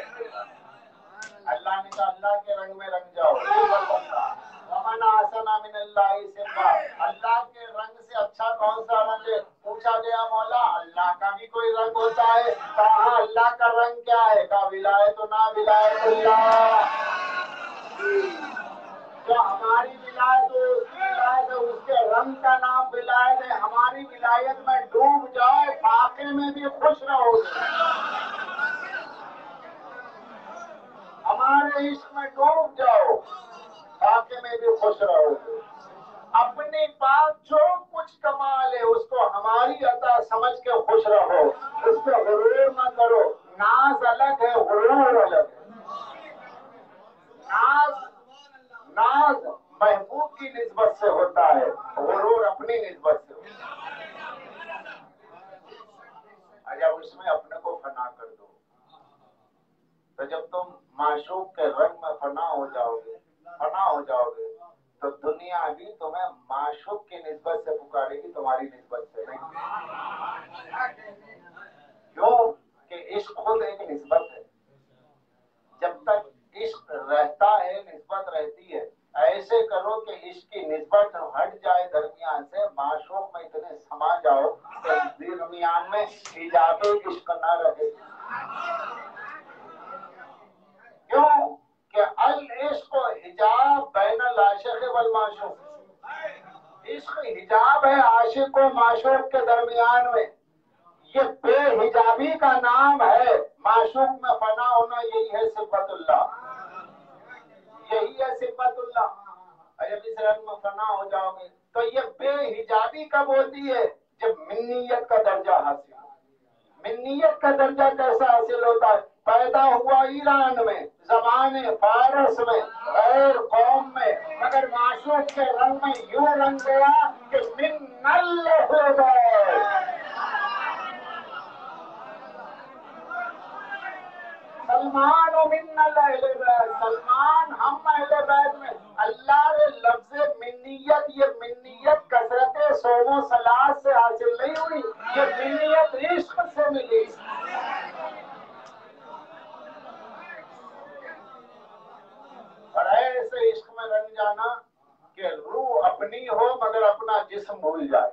اللہ نے کہا اللہ کے رنگ میں رنگ جاؤ، صفت اللہ ومن احسن من اللہ صفت، اللہ کے رنگ سے اچھا کون سا رنگ ہے؟ پوچھا گیا مولا اللہ کا بھی کوئی رنگ ہوتا ہے؟ کہا اللہ کا رنگ کیا ہے؟ کہا ولایت نہ ولایت اللہ، جو ہماری ولایت ہے اس کی ولایت ہے، اس کے رنگ کا نام ولایت ہے۔ ہماری ولایت میں ڈوب جاؤ، فاقے میں بھی خوش رہو گے، ہمارے عشق میں ڈوب جاؤ۔ علاقے میں بھی خوش رہو گے. اپنے پاس جو کچھ کمال ہے اس کو ہماری عطا سمجھ کے خوش رہو. اس پہ غرور نہ کرو. ناز الگ ہے، غرور الگ ہے. ناز محبوب کی نسبت سے ہوتا ہے، غرور اپنی نسبت سے ہوتا ہے. جب اس میں اپنے کو فنا کر دو تو جب تم معشوق کے رنگ میں فنا ہو جاؤ گے تو دنیا بھی تمہیں معشوق کی نسبت سے پکارے گی، تمہاری نسبت سے نہیں. کیوں کہ عشق خود ایک نسبت ہے. جب تک عشق رہتا ہے نسبت رہتی ہے. ایسے کرو کہ عشق کی نسبت ہٹ جائے درمیان سے، معشوق میں اتنے سما جاؤ کہ درمیان میں حجاب عشق نہ رہے. کیوں کہ العشق حجاب بین العاشق والمعشوق. عشق حجاب ہے عاشق و معشوق کے درمیان میں. یہ بے حجابی کا نام ہے. معشوق میں فنا ہونا یہی ہے صفت اللہ، یہی ہے صفت اللہ. جب اس رنگ میں فنا ہو جاؤ گے تو یہ بے حجابی کب ہوتی ہے؟ جب منیت کا درجہ حاصل ہو. منیت کا درجہ کیسا حاصل ہوتا ہے؟ پیدا ہوا ایران میں، زبان فارس میں، غیر قوم میں، مگر معشوق کے رنگ میں یوں رنگ گیا کہ من اللہ ہو گئے. سلمان و من اہل بیت، سلمان ہم اہل بیت میں. اللہ نے لفظ منیت، یہ منیت کثرت صوم و صلات سے حاصل نہیں ہوئی، یہ منیت عشق سے ملی. اور ایسے عشق میں رنگ جانا کہ روح اپنی ہو مگر اپنا جسم بھول جائے.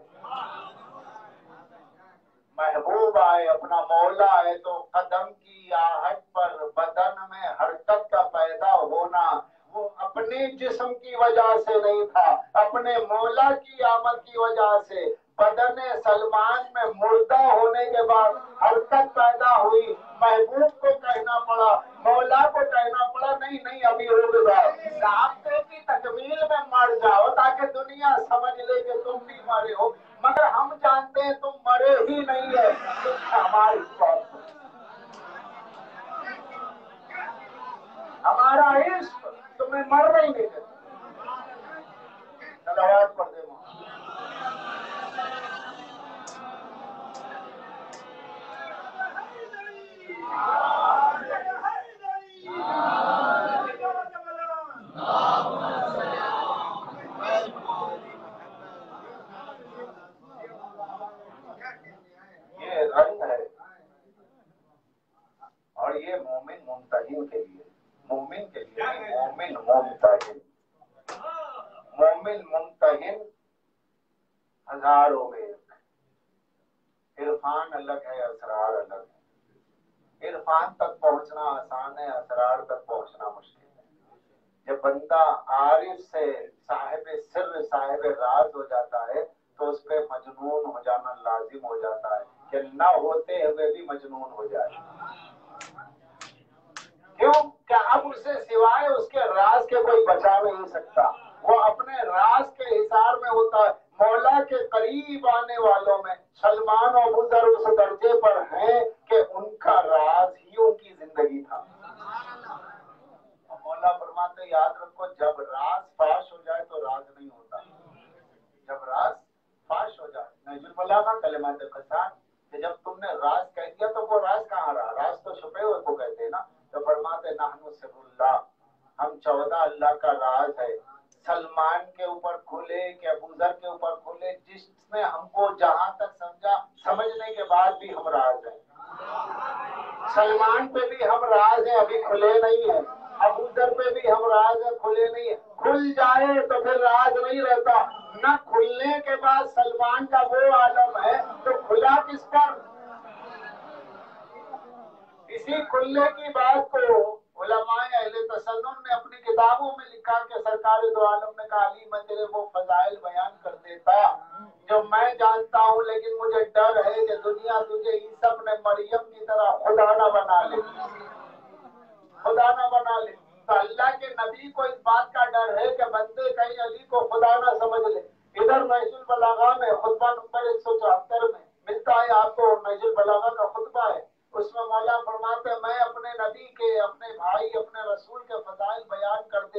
محبوب آئے، اپنا مولا ہے تو قدم کی آہٹ پر بدن میں حرکت کا پیدا ہونا وہ اپنے جسم کی وجہ سے نہیں تھا، اپنے مولا کی آمد کی وجہ سے. بدن سلمان میں مردہ ہونے کے بعد حرکت پیدا ہوئی. محبوب کو کہنا پڑا، مولا کو کہنا پڑا نہیں ابھی رک جاؤ، ضابطے کی تکمیل میں مر جاؤ تاکہ دنیا سمجھ لے کہ تم بھی مرے ہو. مگر ہم جانتے ہیں تم مرے ہی نہیں ہے. ہماری بات ہمارا عشق تمہیں مرنا ہی نہیں دیتا. صلوات پڑھ دے یہ رنگ ہے. اور یہ مومن ممتحن کے لیے، مومن کے لیے مومن ممتحن. مومن ممتحن ہزاروں میں ایک. عرفان الگ ہے، اسرار الگ ہے. عرفان تک پہنچنا آسان ہے، اسرار تک پہنچنا مشکل ہے. جب بندہ عارف سے صاحب سر صاحب راز ہو جاتا ہے تو اس پہ مجنون ہو جانا لازم ہو جاتا ہے کہ نہ ہوتے ہوئے بھی مجنون ہو جائے. کیوں کہ اب اسے سوائے اس کے راز کے کوئی بچا نہیں سکتا. وہ اپنے راز کے حصار میں ہوتا ہے. مولا کے قریب آنے والوں میں سلمان و ابوذر اس درجے پر ہیں کہ ان کا راز ہی ان کی زندگی تھا. مولا فرماتے یاد رکھو جب راز فاش ہو جائے تو راز نہیں ہوتا. جب راز فاش ہو جائے نجم البلاغہ کلمات قسام کہ جب تم نے راز کہہ دیا تو وہ راز کہاں رہا؟ راز تو چھپے ہوئے کو کہتے ہیں نا. تو فرماتے نحن سر اللہ، ہم 14 اللہ کا راز ہے. سلمان کے اوپر کھلے کہ ابوذر کے اوپر کھلے، جس نے ہم کو جہاں تک سمجھا سمجھنے کے بعد بھی ہم راز ہیں. سلمان پہ بھی ہم راز ہیں، ابھی کھلے نہیں ہیں. ابوذر پہ بھی ہم راز ہیں، کھلے نہیں ہیں. کھل جائے تو پھر راز نہیں رہتا. نہ کھلنے کے بعد سلمان کا وہ عالم ہے تو کھلا کس پر؟ اسی کھلنے کی بات کو علماء اہل تسنن نے اپنی کتابوں میں لکھا کہ سرکار دو عالم نے کہا علی میں تیرے وہ فضائل بیان کر دیتا جو میں جانتا ہوں، لیکن مجھے ڈر ہے کہ دنیا تجھے عیسیٰ ابن مریم کی طرح خدا نہ بنا لے، خدا نہ بنا لے. تو اللہ کے نبی کو اس بات کا ڈر ہے کہ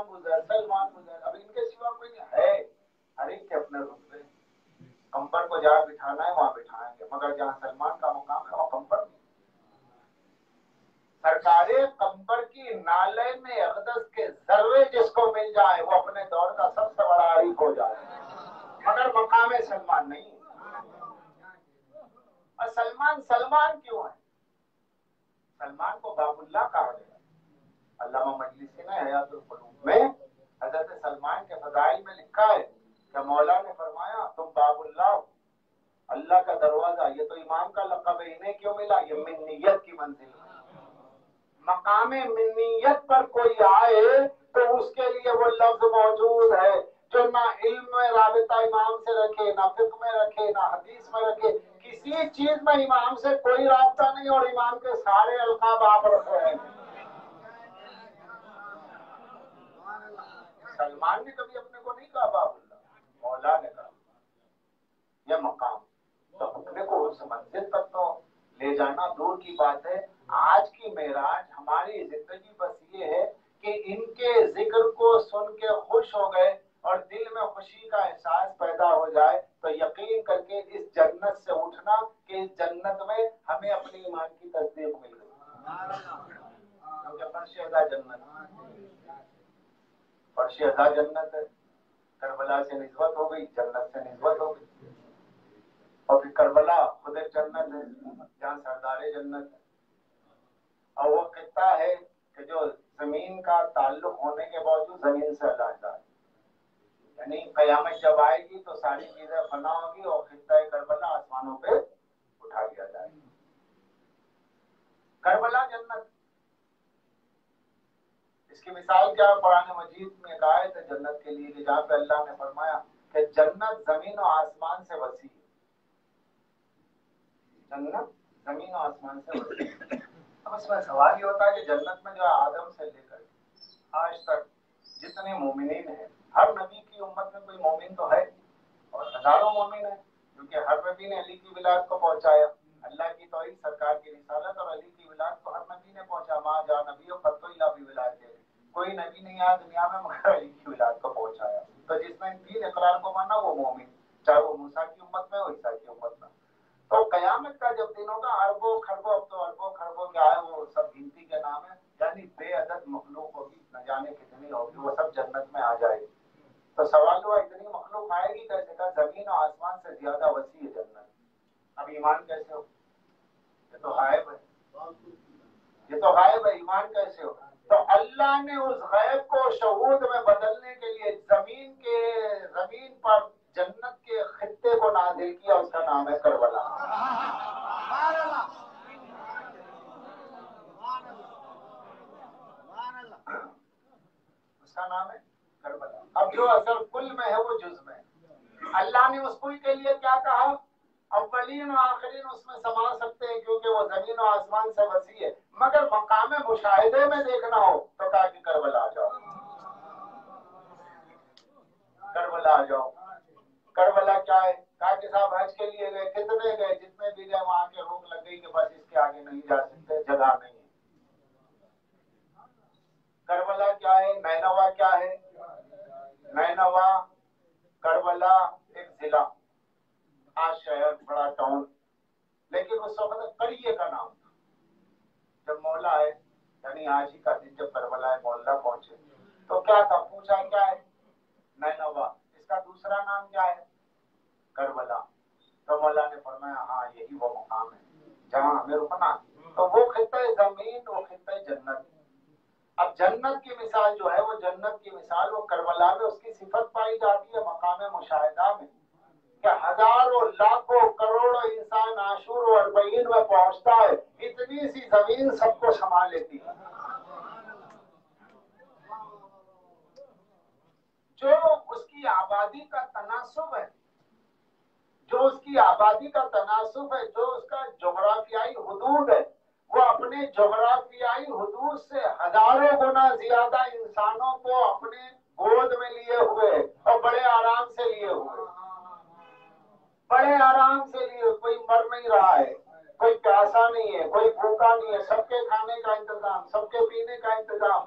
سلمان گزر سلمان گزر، اب ان کے سوا کوئی نہیں ہے، ہر ایک کے اپنے رتبے، کمبر کو جہاں بٹھانا ہے وہاں بٹھائیں گے، مگر جہاں سلمان کا مقام ہے وہاں کمبر نہیں۔ سرکار کمبر کی نالے میں اقدس کے ذرے جس کو مل جائے وہ اپنے دور کا سب سے بڑا عارف ہو جائے، مگر مقام سلمان نہیں۔ اور سلمان سلمان کیوں ہے؟ سلمان کو باب اللہ کہا گیا۔ علامہ مجلسی نے حیات القلوب میں حضرت سلمان کے فضائل میں لکھا ہے کہ مولا نے فرمایا تم باب اللہ، اللہ کا دروازہ، یہ تو امام کا لقب ہے، انہیں کیوں ملا؟ یہ منیت کی منزل ہے۔ مقام منیت پر کوئی آئے تو اس کے لیے وہ لفظ موجود ہے جو نہ علم میں رابطہ امام سے رکھے، نہ فقہ میں رکھے، نہ حدیث میں رکھے، کسی چیز میں امام سے کوئی رابطہ نہیں، اور امام کے سارے القاب آپ رکھے ہیں۔ سلمان نے کبھی اپنے کو نہیں کہا باب اللہ، مولا نے کہا یہ مقام، تو اپنے کو اس منزل تک تو لے جانا دور کی بات ہے۔ آج کی معراج ہماری زندگی بس یہ ہے کہ ان کے ذکر کو سن کے خوش ہو گئے اور دل میں خوشی کا احساس پیدا ہو جائے تو یقین کر کے اس جنت سے اٹھنا کہ اس جنت میں ہمیں اپنے ایمان کی تصدیق مل گئی، کیونکہ فرش ادا جنت، فرش ادا جنت ہے، کربلا سے نسبت ہو گئی، جنت سے نسبت ہو گئی، اور پھر کربلا خود ایک جنت ہے جہاں سردار جنت ہے، اور وہ خطہ ہے کہ جو زمین کا تعلق ہونے کے باوجود زمین سے علیحدہ ہے، یعنی قیامت جب آئے گی تو ساری چیزیں فنا ہوگی اور خطہ کربلا آسمانوں پہ اٹھا لیا جائے گا۔ کربلا جنت، اس کی مثال کیا قرآن مجید میں ایک آیت ہے جنت کے لیے کہ جہاں پہ اللہ نے فرمایا کہ جنت زمین و آسمان سے وسیع ہے، جنت زمین و آسمان سے وسیع ہے۔ اب اس میں سوال یہ ہوتا ہے کہ جنت میں جو آدم سے لے کر آج تک جتنے مومنین ہیں، ہر نبی کی امت میں کوئی مومن تو ہے اور ہزاروں مومن ہیں، کیونکہ ہر نبی نے علی کی ولادت کو پہنچایا، اللہ کی توحید، سرکار کی رسالت اور علی کی ولادت کو ہر نبی نے پہنچا، ماں جا نبی و فتو اللہ بھی ولادت ہے، کوئی نبی نہیں آیا دنیا میں مگر علی کی ولادت کو پہنچایا، تو جس نے تین اقرار کو مانا وہ مومن، چاہے وہ موسیٰ کی امت میں ہو عیسیٰ کی امت میں۔ تو قیامت کا جب دن ہوگا اربوں خربوں، اب تو اربوں خربوں کیا ہے وہ سب گنتی کے نام ہے، یعنی بے عدد مخلوق ہوگی، نہ جانے کتنی ہوگی، وہ سب جنت میں آ جائے گی۔ تو سوال ہوا اتنی مخلوق آئے گی کیسے؟ کہ زمین و آسمان سے زیادہ وسیع ہے جنت۔ اب ایمان کیسے ہو؟ یہ تو غائب ہے، یہ تو غائب ہے، ایمان کیسے ہو؟ تو اللہ نے اس غیب کو شہود میں بدلنے کے لیے زمین پر جنت کے خطے کو نازل کیا، اس کا نام ہے کربلا۔ اس کا نام ہے کربلا۔ اب جو اصل کل میں ہے وہ جز میں ہے۔ اللہ نے اس کل کے لیے کیا کہا؟ اولین و آخرین اس میں سما سکتے ہیں کیونکہ وہ زمین و آسمان سے وسیع ہے، مگر مقام مشاہدے میں دیکھنا ہو تو کہا کہ کربلا آ جاؤ، کربلا آ جاؤ۔ کربلا کیا ہے؟ کہا کہ صاحب حج کے لیے گئے، کتنے گئے؟ جتنے بھی گئے وہاں کے روک لگ گئی کہ بس اس کے آگے نہیں جا سکتے، جگہ نہیں ہے۔ کربلا کیا ہے؟ نینوا کیا ہے؟ نینوا کربلا ایک ضلع، آج شہر، بڑا ٹاؤن، لیکن اس وقت قریے کا نام تھا۔ جب مولا آئے یعنی آج ہی کا دن جب کربلا مولا پہنچے تو کیا تھا؟ پوچھا کیا ہے؟ نینوا۔ اس کا دوسرا نام کیا ہے؟ کربلا۔ تو مولا نے فرمایا ہاں یہی وہ مقام ہے جہاں ہمیں رکنا۔ تو وہ خطہ زمین، وہ خطہ جنت۔ اب جنت کی مثال جو ہے وہ جنت کی مثال وہ کربلا میں اس کی صفت پائی جاتی ہے مقام مشاہدہ میں، کہ ہزاروں لاکھوں کروڑوں انسان عاشور و اربعین میں پہنچتا ہے، اتنی سی زمین سب کو سما لیتی ہے۔ جو اس کی آبادی کا تناسب ہے، جو اس کی آبادی کا تناسب ہے، جو اس کا جغرافیائی حدود ہے، وہ اپنے جغرافیائی حدود سے ہزاروں گنا زیادہ انسانوں کو اپنے گود میں لیے ہوئے اور بڑے آرام سے لیے ہوئے، بڑے آرام سے لیے، کوئی مر نہیں رہا ہے، کوئی پیاسا نہیں ہے، کوئی بھوکا نہیں ہے، سب کے کھانے کا انتظام، سب کے پینے کا انتظام،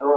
2